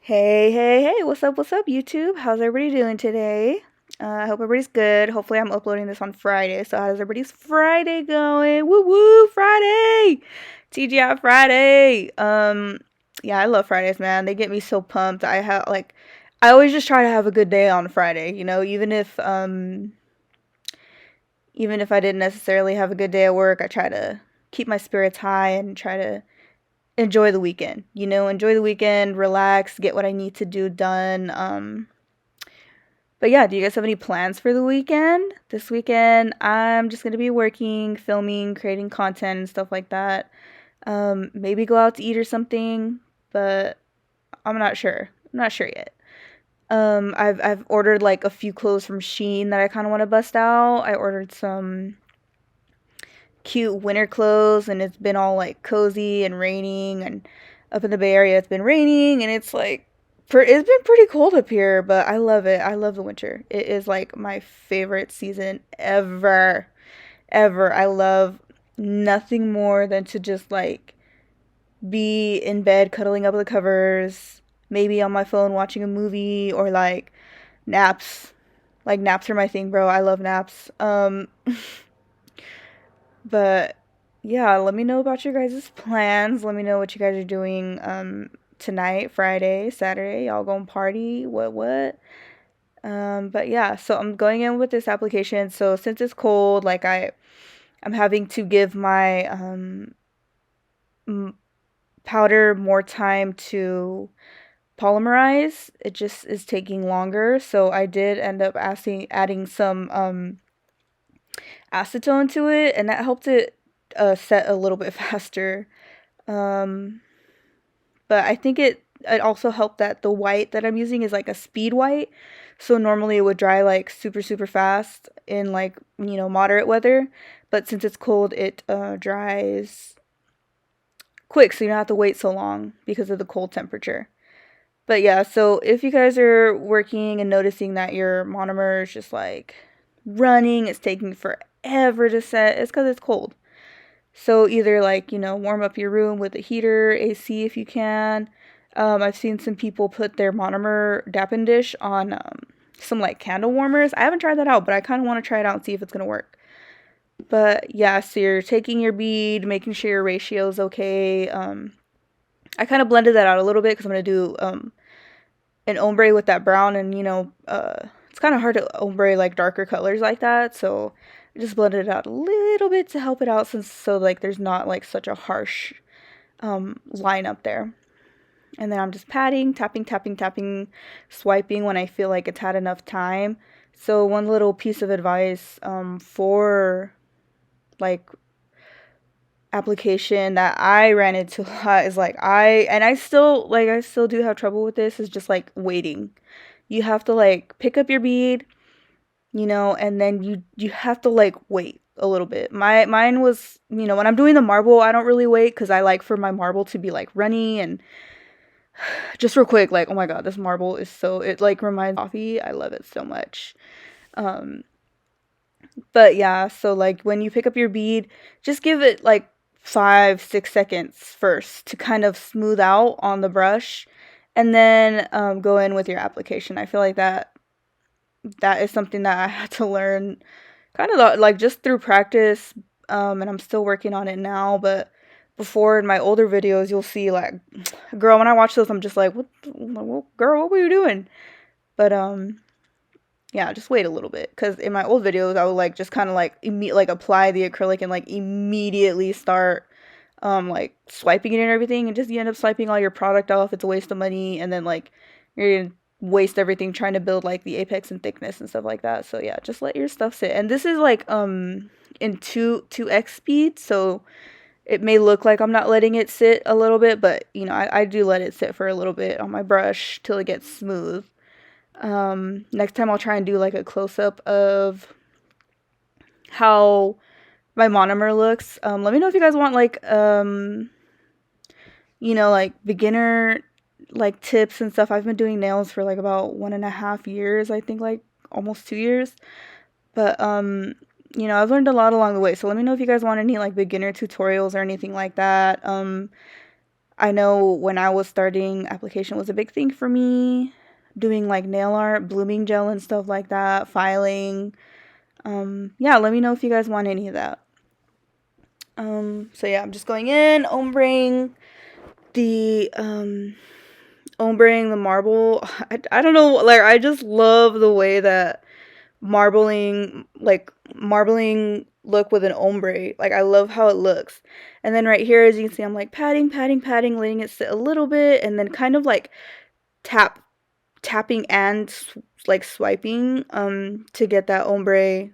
Hey, what's up, YouTube? How's everybody doing today? I hope everybody's good. Hopefully, I'm uploading this on Friday. So, how's everybody's Friday going? Woo woo, Friday! TGI Friday! Yeah, I love Fridays, man. They get me so pumped. I always just try to have a good day on Friday, even if I didn't necessarily have a good day at work, I try to keep my spirits high and try to enjoy the weekend. Enjoy the weekend, relax, get what I need to do done. But yeah, do you guys have any plans for the weekend? This weekend, I'm just gonna be working, filming, creating content and stuff like that. Maybe go out to eat or something, but I'm not sure. I'm not sure yet. I've ordered like a few clothes from Shein that I kind of want to bust out. I ordered some cute winter clothes, and it's been all like cozy and raining, and up in the Bay Area it's been raining, and it's been pretty cold up here, but I love it. I love the winter. It is like my favorite season ever. I love nothing more than to just like be in bed cuddling up with the covers, maybe on my phone watching a movie, or like naps. Like naps are my thing, bro. I love naps. But yeah, let me know about your guys' plans. Let me know what you guys are doing tonight, Friday, Saturday. Y'all going party? What? But yeah, so I'm going in with this application. So since it's cold, I'm having to give my powder more time to polymerize. It just is taking longer. So I did end up adding some acetone to it, and that helped it set a little bit faster. Um, but I think it also helped that the white that I'm using is like a speed white. So normally it would dry like super fast in like, moderate weather, but since it's cold, it dries quick, so you don't have to wait so long because of the cold temperature. But yeah, so if you guys are working and noticing that your monomer is just like running, it's taking forever to set, it's because it's cold. So either like, warm up your room with a heater, AC if you can. I've seen some people put their monomer dapping dish on some like candle warmers. I haven't tried that out, but I kind of want to try it out and see if it's going to work. But yeah, so you're taking your bead, making sure your ratio is okay. I kind of blended that out a little bit because I'm going to do an ombre with that brown, and it's kind of hard to ombre like darker colors like that, so I just blended it out a little bit to help it out, since so like there's not like such a harsh line up there. And then I'm just patting, tapping, swiping when I feel like it's had enough time. So one little piece of advice for like application that I ran into a lot is like I still do have trouble with this, is just like waiting. You have to like pick up your bead, and then you have to like wait a little bit. Mine was, when I'm doing the marble, I don't really wait cuz I like for my marble to be like runny, and just real quick, like, oh my god, this marble is so, it like reminds me of coffee. I love it so much. Um but yeah, so like when you pick up your bead, just give it like 5-6 seconds first to kind of smooth out on the brush, and then go in with your application. I feel like that is something that I had to learn kind of like just through practice, and I'm still working on it now. But before, in my older videos, you'll see like, girl, when I watch those, I'm just like, girl, what were you doing? But yeah, just wait a little bit, because in my old videos I would like just kind of like like apply the acrylic and like immediately start like swiping it and everything, and just you end up swiping all your product off. It's a waste of money, and then like you're gonna waste everything trying to build like the apex and thickness and stuff like that. So yeah, just let your stuff sit. And this is like in 2x speed, so it may look like I'm not letting it sit a little bit, but I do let it sit for a little bit on my brush till it gets smooth. Next time I'll try and do like a close-up of how my monomer looks. Let me know if you guys want like like beginner like tips and stuff. I've been doing nails for like about 1.5 years, I think, like almost 2 years. But I've learned a lot along the way. So let me know if you guys want any like beginner tutorials or anything like that. I know when I was starting, application was a big thing for me. Doing like nail art, blooming gel and stuff like that, filing. Yeah, let me know if you guys want any of that. So yeah, I'm just going in, the ombreing the marble. I don't know, like I just love the way that marbling look with an ombre. Like I love how it looks. And then right here, as you can see, I'm like patting, patting, patting, letting it sit a little bit, and then kind of like tapping and like swiping to get that ombre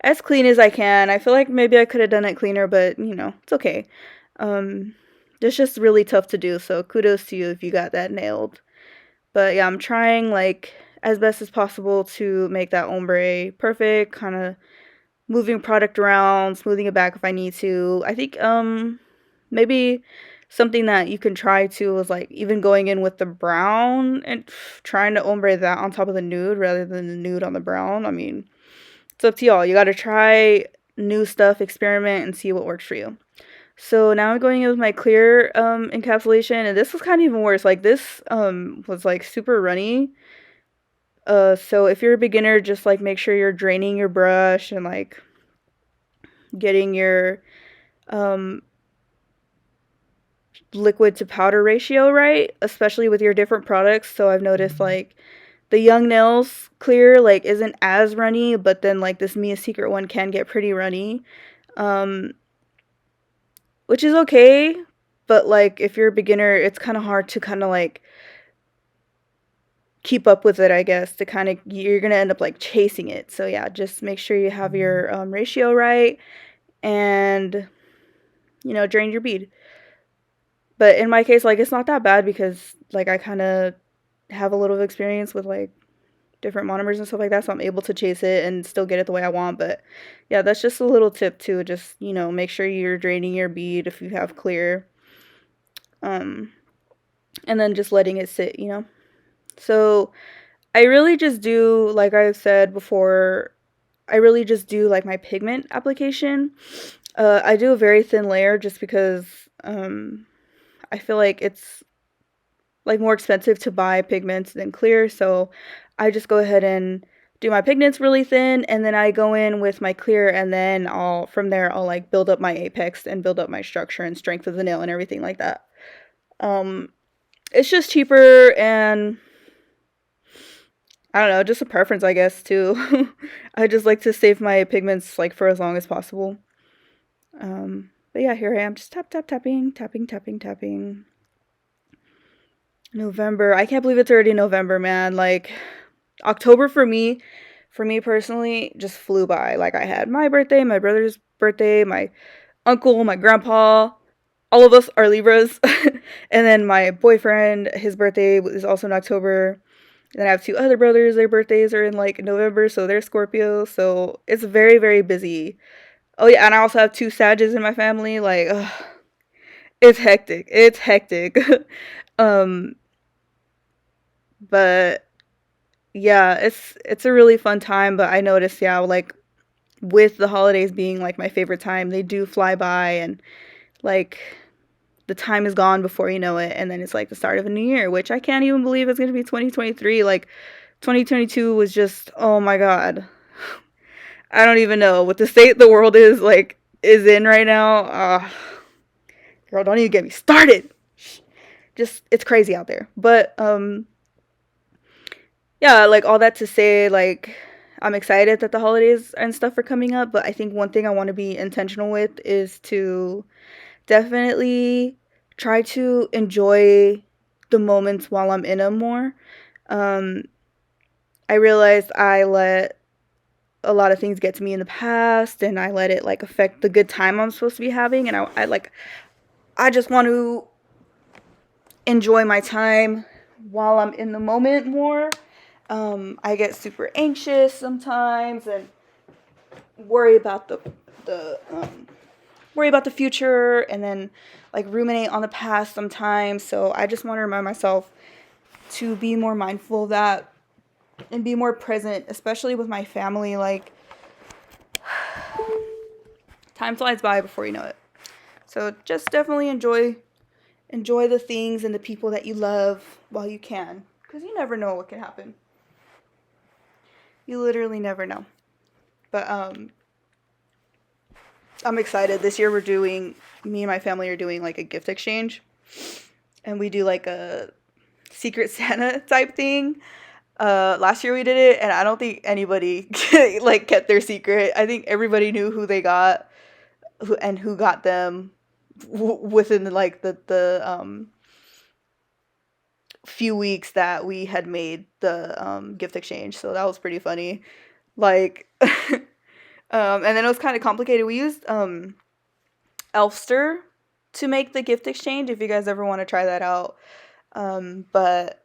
as clean as I can. I feel like maybe I could have done it cleaner, but you know, it's okay. Um, it's just really tough to do, so kudos to you if you got that nailed. But yeah, I'm trying like as best as possible to make that ombre perfect, kind of moving product around, smoothing it back if I need to. I think maybe something that you can try too is like even going in with the brown and trying to ombre that on top of the nude rather than the nude on the brown. I mean, it's up to y'all. You got to try new stuff, experiment, and see what works for you. So now I'm going in with my clear encapsulation, and this was kind of even worse. Like this was like super runny. So if you're a beginner, just like make sure you're draining your brush and like getting your um liquid to powder ratio right, especially with your different products. So I've noticed like the Young Nails clear like isn't as runny, but then like this Mia Secret one can get pretty runny. Um which is okay, but like if you're a beginner, it's kind of hard to kind of like keep up with it, I guess. To kind of you're going to end up like chasing it. So yeah, just make sure you have your ratio right and you know, drain your bead. But in my case, like it's not that bad because like I kind of have a little experience with like different monomers and stuff like that, so I'm able to chase it and still get it the way I want. But yeah, that's just a little tip too. Just, you know, make sure you're draining your bead if you have clear. Um, and then just letting it sit, you know. So I really just do, like I've said before, I really just do like my pigment application. I do a very thin layer just because I feel like it's like more expensive to buy pigments than clear, so I just go ahead and do my pigments really thin, and then I go in with my clear, and then I'll like build up my apex and build up my structure and strength of the nail and everything like that. Um, it's just cheaper, and I don't know, just a preference, I guess, too. I just like to save my pigments like for as long as possible. But yeah, here I am, just tapping, tapping, tapping, tapping. November. I can't believe it's already November, man. Like October for me personally, just flew by. Like I had my birthday, my brother's birthday, my uncle, my grandpa, all of us are Libras. And then my boyfriend, his birthday is also in October. And then I have two other brothers, their birthdays are in like November, so they're Scorpio. So it's very, very busy. Oh yeah, and I also have two Sages in my family. Like, ugh, it's hectic. It's hectic. um, but yeah, it's a really fun time. But I noticed, yeah, like with the holidays being like my favorite time, they do fly by, and like the time is gone before you know it, and then it's like the start of a new year, which I can't even believe it's gonna be 2023. Like 2022 was just, oh my god, I don't even know what the state the world is in right now. Girl, don't even get me started. Just it's crazy out there. But yeah, like all that to say, like I'm excited that the holidays and stuff are coming up, but I think one thing I want to be intentional with is to definitely try to enjoy the moments while I'm in them more. Um, I realized I let a lot of things get to me in the past, and I let it like affect the good time I'm supposed to be having, and I just want to enjoy my time while I'm in the moment more. I get super anxious sometimes and worry about the worry about the future, and then like ruminate on the past sometimes. So I just want to remind myself to be more mindful of that and be more present, especially with my family. Like time flies by before you know it. So just definitely enjoy Enjoy the things and the people that you love while you can, because you never know what can happen. You literally never know. But I'm excited. This year me and my family are doing like a gift exchange, and we do like a Secret Santa type thing. Last year we did it, and I don't think anybody like kept their secret. I think everybody knew who they got, who got them within like the few weeks that we had made the gift exchange. So that was pretty funny. Like, and then it was kind of complicated. We used Elfster to make the gift exchange. If you guys ever want to try that out, but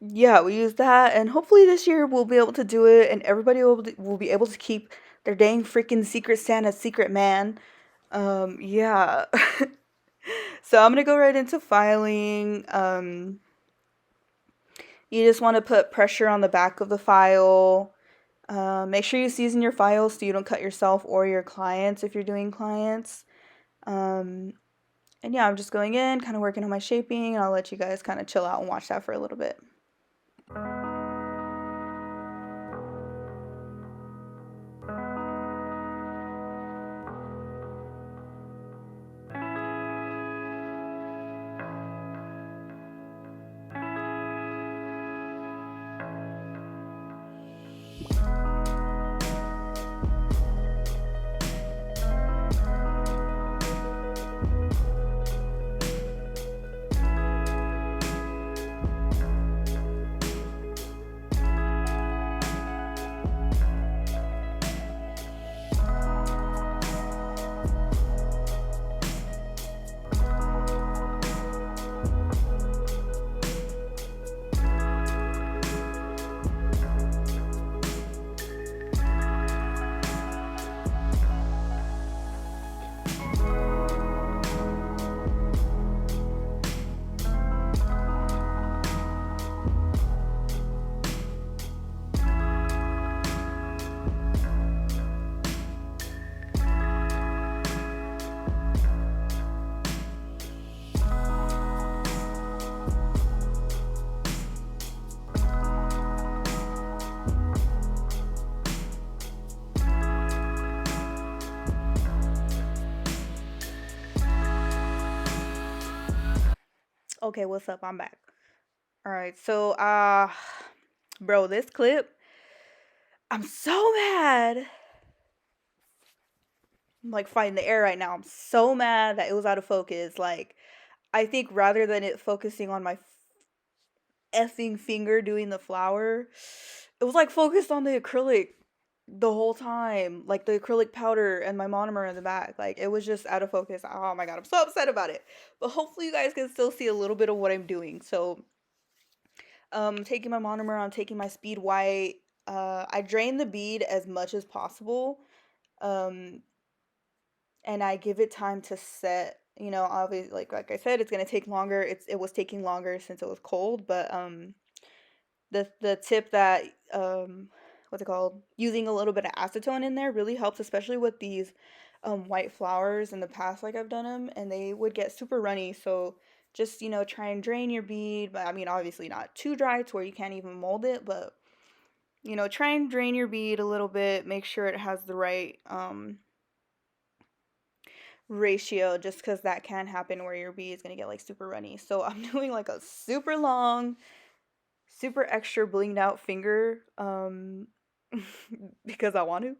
yeah, we used that, and hopefully this year we'll be able to do it, and everybody will be able to keep their dang freaking Secret Santa secret man. Yeah. So I'm gonna go right into filing. You just want to put pressure on the back of the file. Make sure you season your files so you don't cut yourself or your clients if you're doing clients. Um, and yeah, I'm just going in, kind of working on my shaping, and I'll let you guys kind of chill out and watch that for a little bit. Okay, what's up? I'm back. All right, so bro, this clip, I'm so mad. I'm like fighting the air right now. I'm so mad that it was out of focus. Like, I think rather than it focusing on my effing finger doing the flower, it was like focused on the acrylic the whole time, like the acrylic powder and my monomer in the back. Like, it was just out of focus. Oh my god, I'm so upset about it. But hopefully you guys can still see a little bit of what I'm doing. So taking my monomer, I'm taking my speed white. I drain the bead as much as possible. Um, and I give it time to set. You know, obviously, like I said, it's gonna take longer. It was taking longer since it was cold, but the tip that what's it called? Using a little bit of acetone in there really helps, especially with these white flowers. In the past, like I've done them, and they would get super runny. So just try and drain your bead. But I mean, obviously not too dry to where you can't even mold it, but try and drain your bead a little bit. Make sure it has the right ratio, just because that can happen where your bead is gonna get like super runny. So I'm doing like a super long, super extra blinged out finger because I want to.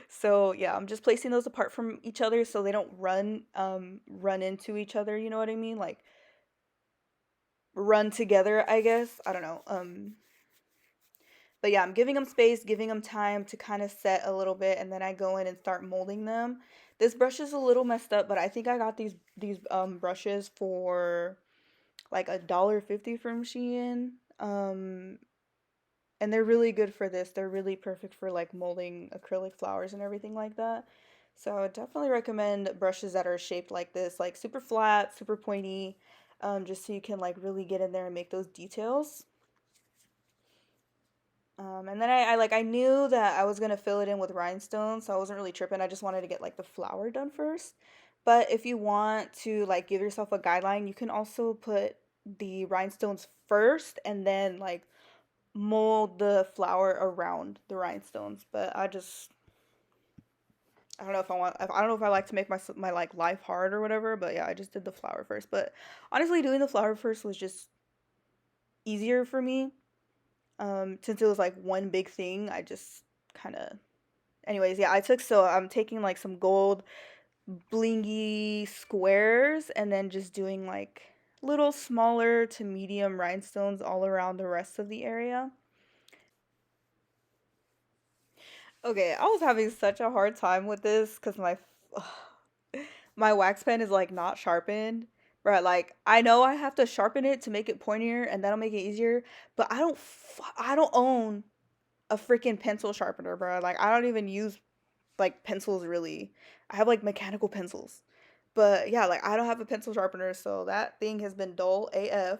So yeah, I'm just placing those apart from each other so they don't run into each other, you know what I mean? Like run together, I guess. I don't know. But yeah, I'm giving them space, giving them time to kind of set a little bit, and then I go in and start molding them. This brush is a little messed up, but I think I got these brushes for like $1.50 from Shein. And they're really good for this. They're really perfect for like molding acrylic flowers and everything like that. So I would definitely recommend brushes that are shaped like this, like super flat, super pointy, just so you can like really get in there and make those details. And then I knew that I was gonna fill it in with rhinestones, so I wasn't really tripping. I just wanted to get like the flower done first. But if you want to like give yourself a guideline, you can also put the rhinestones first and then like mold the flower around the rhinestones. But I don't know if I don't know if I like to make my like life hard or whatever, but yeah, I just did the flower first. But honestly, doing the flower first was just easier for me. Since it was like one big thing, I just kind of anyways, yeah, I'm taking like some gold blingy squares and then just doing like little smaller to medium rhinestones all around the rest of the area. Okay, I was having such a hard time with this because my wax pen is like not sharpened. Right, like I know I have to sharpen it to make it pointier and that'll make it easier, but I don't own a freaking pencil sharpener, bro. Like I don't even use like pencils really. I have like mechanical pencils. But yeah, like I don't have a pencil sharpener, so that thing has been dull AF.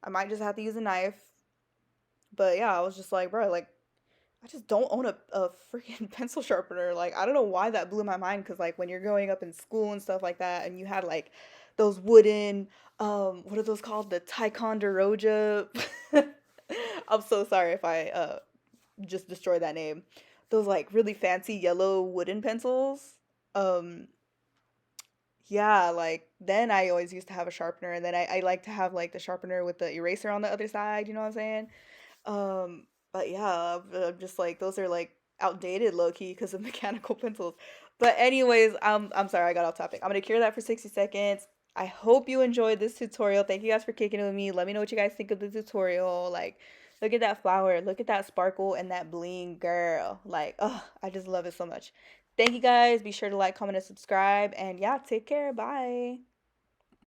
I might just have to use a knife. But yeah, I was just like, bro, like I just don't own a freaking pencil sharpener. Like I don't know why that blew my mind because like when you're growing up in school and stuff like that and you had like those wooden what are those called? The Ticonderoga. I'm so sorry if I just destroyed that name. Those like really fancy yellow wooden pencils. Um yeah, like then I always used to have a sharpener and then I like to have like the sharpener with the eraser on the other side, you know what I'm saying? But yeah, I'm just like those are like outdated low key because of mechanical pencils. But anyways, I'm sorry I got off topic. I'm gonna cure that for 60 seconds. I hope you enjoyed this tutorial. Thank you guys for kicking it with me. Let me know what you guys think of the tutorial. Like, look at that flower, look at that sparkle and that bling, girl. Like, oh, I just love it so much. Thank you guys. Be sure to like, comment, and subscribe. And yeah, take care. Bye.